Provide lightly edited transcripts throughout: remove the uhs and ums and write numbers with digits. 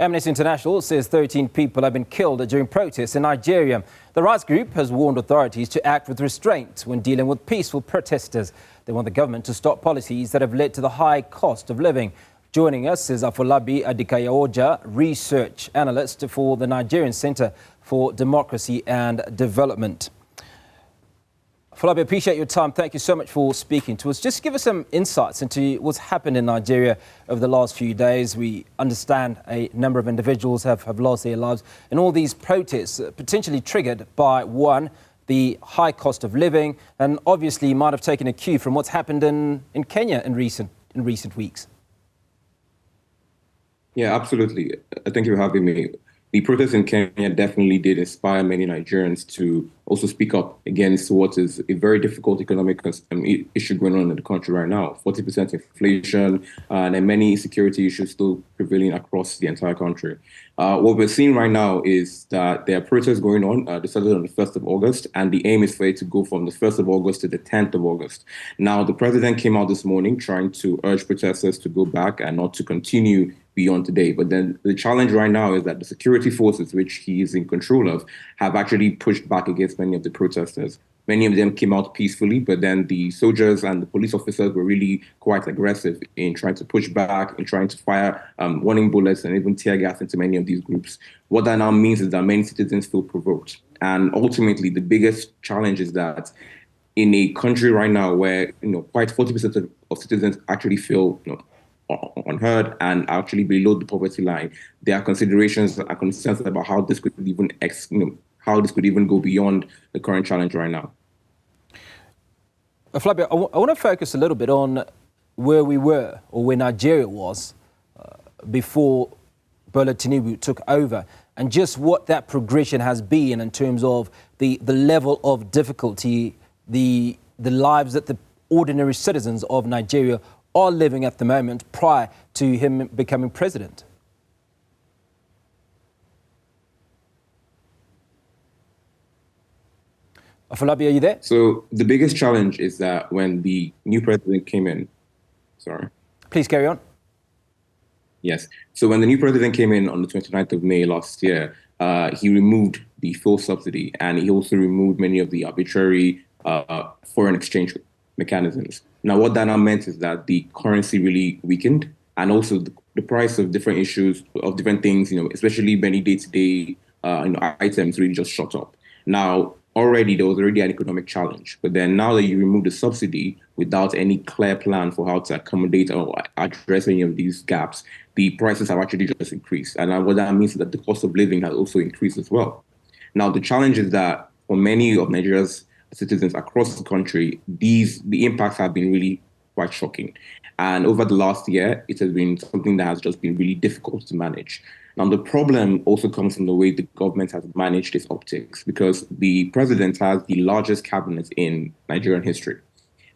Amnesty International says 13 people have been killed during protests in Nigeria. The rights group has warned authorities to act with restraint when dealing with peaceful protesters. They want the government to stop policies that have led to the high cost of living. Joining us is Afolabi Adekaiyaoja, research analyst for the Nigerian Center for Democracy and Development. Afolabi, I appreciate your time. Thank you so much for speaking to us. Just give us some insights into what's happened in Nigeria over the last few days. We understand a number of individuals have lost their lives in all these protests, potentially triggered by, one, the high cost of living, and obviously might have taken a cue from what's happened in Kenya in recent weeks. Yeah, absolutely. Thank you for having me. The protests in Kenya definitely did inspire many Nigerians to also speak up against what is a very difficult economic issue going on in the country right now. 40% inflation and many security issues still prevailing across the entire country. What we're seeing right now is that there are protests going on. They started on the 1st of August, and the aim is for it to go from the 1st of August to the 10th of August. Now, the president came out this morning trying to urge protesters to go back and not to continue beyond today. But then the challenge right now is that the security forces, which he is in control of, have actually pushed back against many of the protesters. Many of them came out peacefully, but then the soldiers and the police officers were really quite aggressive in trying to push back, in trying to fire warning bullets and even tear gas into many of these groups. What that now means is that many citizens feel provoked. And ultimately, the biggest challenge is that in a country right now where quite 40% of citizens actually feel unheard and actually below the poverty line, there are considerations and concerns about how this could even go beyond the current challenge right now. Afolabi, I want to focus a little bit on where we were, or where Nigeria was before Bola Tinubu took over, and just what that progression has been in terms of the level of difficulty, the lives that the ordinary citizens of Nigeria are living at the moment prior to him becoming president. Afolabi, are you there? So the biggest challenge is that when the new president came in, Please carry on. Yes. So when the new president came in on the 29th of May last year, he removed the fuel subsidy, and he also removed many of the arbitrary foreign exchange mechanisms. Now, what that now meant is that the currency really weakened, and also the price of different issues, of different things, especially many day-to-day items really just shot up. Now, already there was already an economic challenge, but then now that you remove the subsidy without any clear plan for how to accommodate or address any of these gaps, the prices have actually just increased. And what that means is that the cost of living has also increased as well. Now, the challenge is that for many of Nigeria's citizens across the country, the impacts have been really quite shocking. And over the last year, it has been something that has just been really difficult to manage. Now, the problem also comes from the way the government has managed its optics, because the president has the largest cabinet in Nigerian history.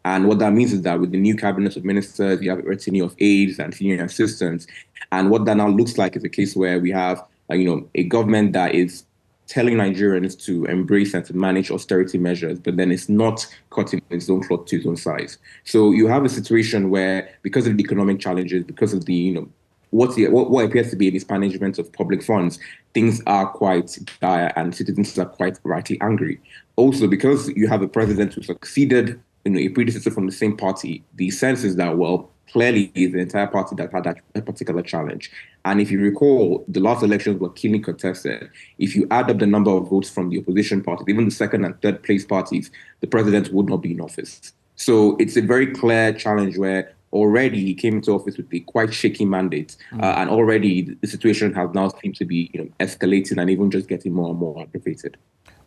And what that means is that with the new cabinet of ministers, you have a retinue of aides and senior assistants. And what that now looks like is a case where we have, a government that is telling Nigerians to embrace and to manage austerity measures, but then it's not cutting its own cloth to its own size. So you have a situation where, because of the economic challenges, because of the, what appears to be a mismanagement of public funds, things are quite dire and citizens are quite rightly angry. Also, because you have a president who succeeded a predecessor from the same party, the sense is that, well, clearly it's the entire party that had that particular challenge. And if you recall, the last elections were keenly contested. If you add up the number of votes from the opposition parties, even the second and third place parties, the president would not be in office. So it's a very clear challenge where already he came into office with a quite shaky mandate. And already the situation has now seemed to be escalating and even just getting more and more aggravated.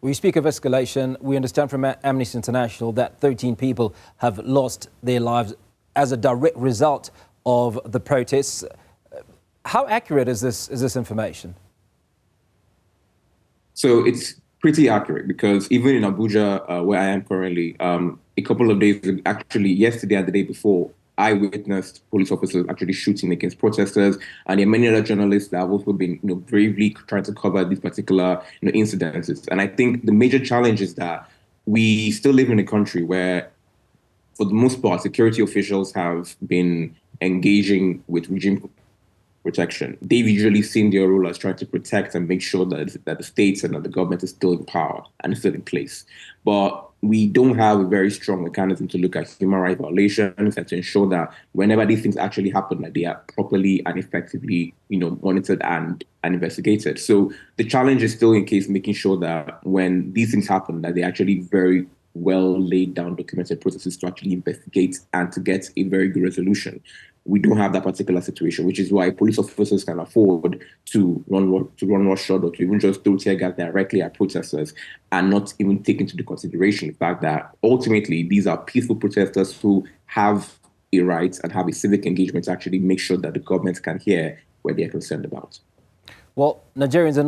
We speak of escalation. We understand from Amnesty International that 13 people have lost their lives as a direct result of the protests. How accurate is this information? So it's pretty accurate, because even in Abuja, where I am currently, a couple of days, actually yesterday and the day before, I witnessed police officers actually shooting against protesters, and there are many other journalists that have also been, bravely trying to cover these particular, incidences. And I think the major challenge is that we still live in a country where, for the most part, security officials have been engaging with regime protection. They've usually seen their role as trying to protect and make sure that the states and that the government is still in power and is still in place. But we don't have a very strong mechanism to look at human rights violations and to ensure that whenever these things actually happen, that they are properly and effectively, monitored and investigated. So the challenge is still in case making sure that when these things happen, that they actually very well laid down documented processes to actually investigate and to get a very good resolution. We don't have that particular situation, which is why police officers can afford to run roughshod or to even just throw tear gas directly at protesters and not even take into consideration the fact that ultimately these are peaceful protesters who have a right and have a civic engagement to actually make sure that the government can hear what they're concerned about. Well, Nigerians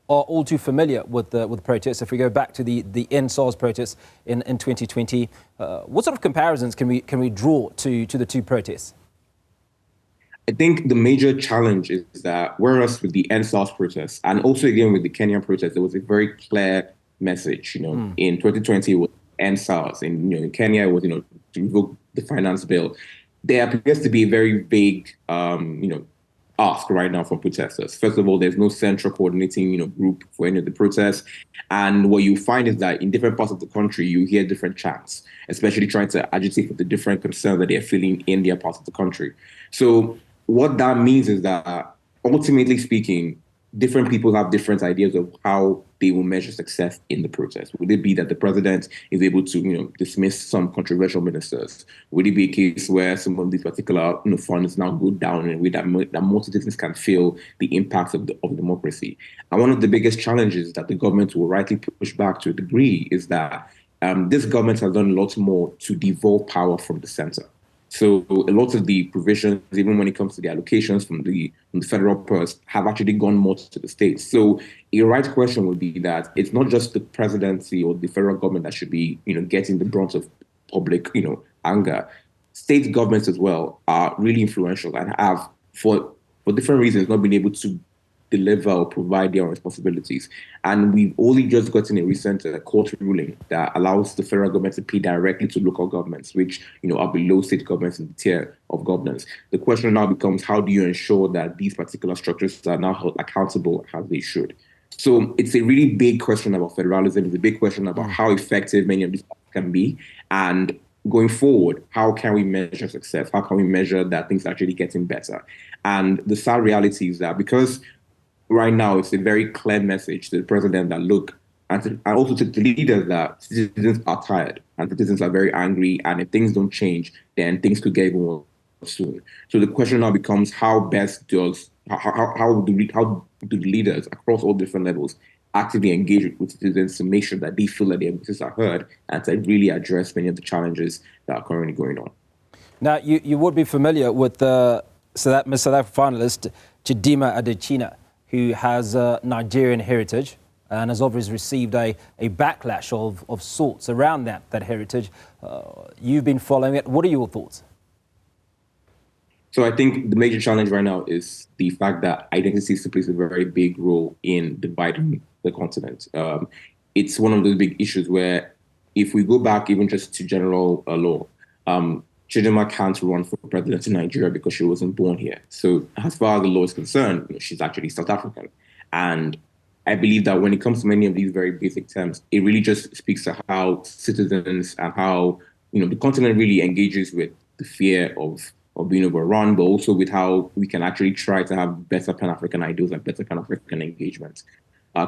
are all too familiar with protests. If we go back to the NSAS protests in 2020, what sort of comparisons can we draw to the two protests? I think the major challenge is that whereas with the NSAS protests and also again with the Kenyan protests, there was a very clear message. In 2020 it was NSAS, and in Kenya it was to revoke the finance bill. There appears to be a very vague ask right now from protesters. First of all, there's no central coordinating, group for any of the protests. And what you find is that in different parts of the country, you hear different chants, especially trying to agitate for the different concerns that they're feeling in their parts of the country. So what that means is that ultimately speaking, different people have different ideas of how they will measure success in the protest. Would it be that the president is able to, dismiss some controversial ministers? Would it be a case where some of these particular funds now go down in a way that more citizens can feel the impacts of democracy? And one of the biggest challenges that the government will rightly push back to a degree is that this government has done a lot more to devolve power from the center. So a lot of the provisions, even when it comes to the allocations from the federal purse, have actually gone more to the states. So a right question would be that it's not just the presidency or the federal government that should be, getting the brunt of public, anger. State governments as well are really influential and have, for different reasons, not been able to deliver or provide their responsibilities. And we've only just gotten a recent court ruling that allows the federal government to pay directly to local governments, which are below state governments in the tier of governance. The question now becomes, how do you ensure that these particular structures are now held accountable as they should? So it's a really big question about federalism. It's a big question about how effective many of these can be. And going forward, how can we measure success? How can we measure that things are actually getting better? And the sad reality is that because right now, it's a very clear message to the president that, look, and also to the leaders that citizens are tired and citizens are very angry. And if things don't change, then things could get even worse soon. So the question now becomes, how do the leaders across all different levels actively engage with citizens to make sure that they feel that their voices are heard and to really address many of the challenges that are currently going on? Now, you would be familiar with Miss South Africa finalist Chidimma Adekaiyaoja, who has Nigerian heritage and has obviously received a backlash of sorts around that heritage. You've been following it. What are your thoughts? So I think the major challenge right now is the fact that identity still plays a very big role in dividing the continent. It's one of those big issues where if we go back even just to general law, Chidimma can't run for president in Nigeria because she wasn't born here. So as far as the law is concerned, she's actually South African. And I believe that when it comes to many of these very basic terms, it really just speaks to how citizens and how the continent really engages with the fear of being overrun, but also with how we can actually try to have better Pan-African ideals and better Pan-African engagement.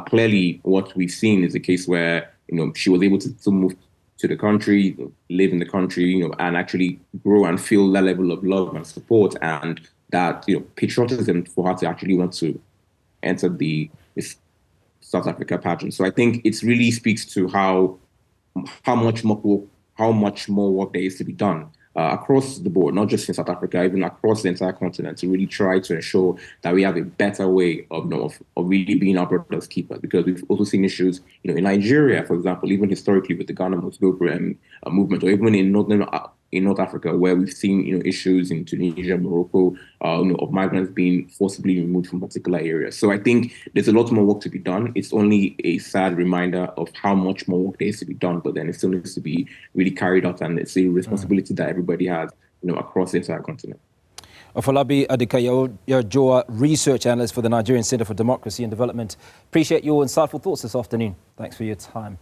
Clearly, what we've seen is a case where she was able to still move to the country, live in the country, and actually grow and feel that level of love and support and that, patriotism for her to actually want to enter this South Africa pageant. So I think it really speaks to how much more work there is to be done across the board, not just in South Africa, even across the entire continent, to really try to ensure that we have a better way of really being our brother's keeper. Because we've also seen issues, in Nigeria, for example, even historically with the Ghana movement, or even in North Africa, where we've seen issues in Tunisia, Morocco, of migrants being forcibly removed from particular areas. So I think there's a lot more work to be done. It's only a sad reminder of how much more work there is to be done, but then it still needs to be really carried out, and it's a responsibility that everybody has, across the entire continent. Afolabi Adekaiyaoja, research analyst for the Nigerian Center for Democracy and Development. Appreciate your insightful thoughts this afternoon. Thanks for your time.